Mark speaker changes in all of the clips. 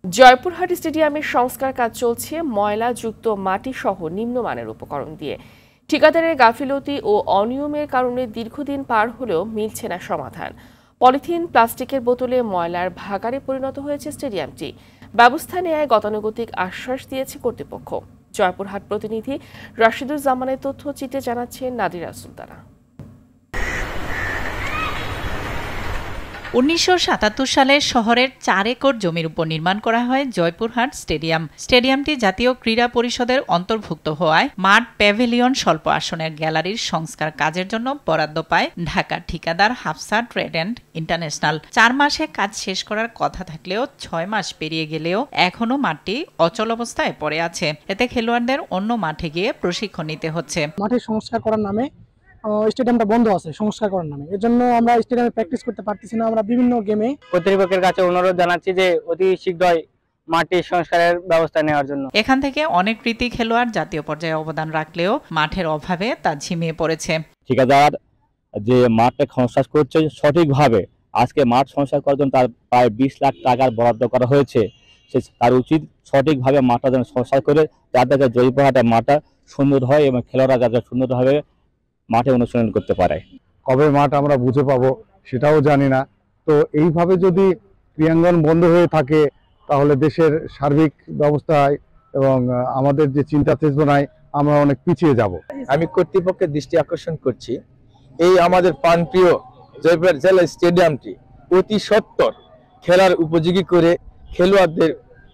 Speaker 1: জয়পুরহাট স্টেডিয়ামের সংস্কার কাজ চলছে ময়লাযুক্ত মাটি সহ নিম্নমানের উপকরণ দিয়ে। ঠিকাদারের গাফিলতি ও অনিয়মের কারণে দীর্ঘদিন পার হলেও মিলছে না সমাধান। পলিথিন, প্লাস্টিকের বোতলে ময়লার ভাগাড়ে পরিণত হয়েছে স্টেডিয়ামটি। ব্যবস্থা নেয় গতানুগতিক আশ্বাস দিয়েছে কর্তৃপক্ষ। জয়পুরহাট প্রতিনিধি রাশিদুজ্জামানের তথ্যচিত্রে জানাচ্ছেন নাদিরা সুলতানা।
Speaker 2: ১৯৭৭ সালে শহরের ৪ একর জমির উপর নির্মাণ করা হয় জয়পুরহাট স্টেডিয়াম। স্টেডিয়ামটি জাতীয় ক্রীড়া পরিষদের অন্তর্ভুক্ত হওয়ায় মাঠ, প্যাভিলিয়ন, স্বল্প আসনের গ্যালারির সংস্কার কাজের জন্য বরাদ্দ পায় ঢাকার ঠিকাদার হাফসা ট্রেড অ্যান্ড ইন্টারন্যাশনাল। ৪ মাসে কাজ শেষ করার কথা থাকলেও ৬ মাস পেরিয়ে গেলেও এখনও মাঠটি অচল অবস্থায় পড়ে আছে। এতে খেলোয়াড়দের অন্য মাঠে গিয়ে প্রশিক্ষণ নিতে হচ্ছে।
Speaker 3: মাঠের সংস্কার করার নামে স্টেডিয়ামটা বন্ধ আছে সংস্কার করার নামে। এর জন্য আমরা স্টেডিয়ামে প্র্যাকটিস করতে পারতেছি না। আমরা বিভিন্ন গেমে
Speaker 4: কর্তৃপক্ষের কাছে অনুরোধ জানাচ্ছি যে অতি শীঘ্রই মাটি সংস্কারের ব্যবস্থা নেওয়ার জন্য।
Speaker 2: এখান থেকে অনেক কৃতি খেলোয়াড় জাতীয় পর্যায়ে অবদান রাখলেও মাঠের অভাবে তা ঝিমিয়ে পড়েছে।
Speaker 5: ঠিকাদার যে মাঠটা সংস্কার করছে সঠিকভাবে, আজকে মাঠ সংস্কার করার জন্য তার প্রায় 20 লাখ টাকার বরাদ্দ করা হয়েছে। তার উচিত সঠিকভাবে মাঠটা যেন সংস্কার করে যাতে জয়পুরহাটের মাঠটা সুন্দর হয় এবং খেলোয়াড়রা যাতে সুন্দরভাবে মাঠে অনুশীলন করতে পারে।
Speaker 6: কবে মাঠ আমরা বুঝে পাবো সেটাও জানি না। তো এইভাবে যদি ক্রীড়াঙ্গন বন্ধ হয়ে থাকে তাহলে দেশের সার্বিক ব্যবস্থায় এবং আমাদের যে চিন্তা চেতনায় আমরা অনেক পিছিয়ে যাব।
Speaker 7: আমি কর্তৃপক্ষের দৃষ্টি আকর্ষণ করছি, এই আমাদের প্রাণপ্রিয় জয়পুরহাট জেলা স্টেডিয়ামটি অতি সত্বর খেলার উপযোগী করে খেলোয়াড়দের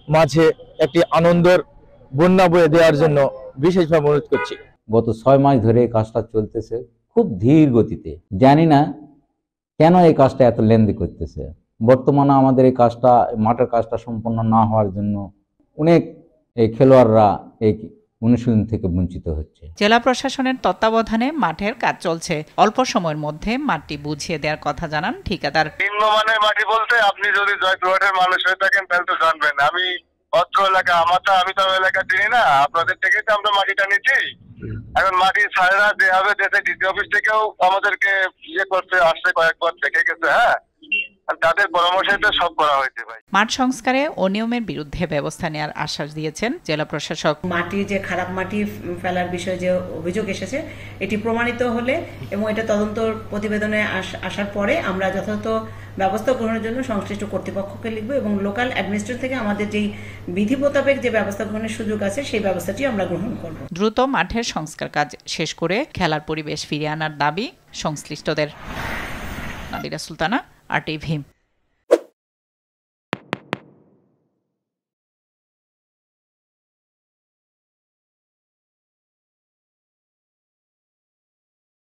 Speaker 7: মাঝে একটি আনন্দের বন্যা বয়ে দেওয়ার জন্য বিশেষভাবে অনুরোধ করছি।
Speaker 8: গত 6 মাস ধরে এই কাজটা চলতেছে খুব ধীর গতিতে। জানি না কেন এই কাজটা এত লেন্দি করতেছে। বর্তমানে আমাদের এই কাজটা, মাঠের কাজটা সম্পন্ন না হওয়ার জন্য অনেক এই খেলোয়াড়রা এই অনুশীলন থেকে বঞ্চিত হচ্ছে।
Speaker 2: জেলা প্রশাসনের তত্ত্বাবধানে মাঠের কাজ চলছে। অল্প সময়ের মধ্যে মাঠটি বুঝিয়ে দেওয়ার কথা জানান ঠিকাদার।
Speaker 9: নিম্নমানের মাটি বলতে আপনি যদি জয়পুরহাটের মানুষ হয়ে থাকেন তাহলে তো জানবেন। আমি অত্র এলাকা, আমি তো এলাকা চিনি না, আপনাদের থেকেই তো আমরা মাটিটা নিচ্ছি। এখন মাটি ছাড়া দেওয়া হবে, দেশে ডিসি অফিস থেকেও আমাদেরকে করতে আসছে, কয়েকবার দেখে গেছে। হ্যাঁ, তাদের পরামর্শে তো সব করা হয়েছে। ভাই,
Speaker 2: মাঠ সংস্কারে অনিয়মের বিরুদ্ধে ব্যবস্থা নেওয়ার আশ্বাস দিয়েছেন জেলা প্রশাসক।
Speaker 10: মাটি যে খারাপ মাটি ফেলার বিষয়ে যে অভিযোগ এসেছে এটি প্রমাণিত হলে এবং এটা তদন্ত প্রতিবেদনে আসার পরে আমরা যথাযথ ব্যবস্থা গ্রহণের জন্য সংশ্লিষ্ট কর্তৃপক্ষকে লিখব এবং লোকাল অ্যাডমিনিস্ট্রেশন থেকে আমাদের যেই বিধি মোতাবেক যে ব্যবস্থা গ্রহণের সুযোগ আছে সেই ব্যবস্থাটি আমরা গ্রহণ করব।
Speaker 2: দ্রুত মাঠের সংস্কার কাজ শেষ করে খেলার পরিবেশ ফিরিয়ে আনার দাবি সংশ্লিষ্টদের। নাদিরা সুলতানা, RTV।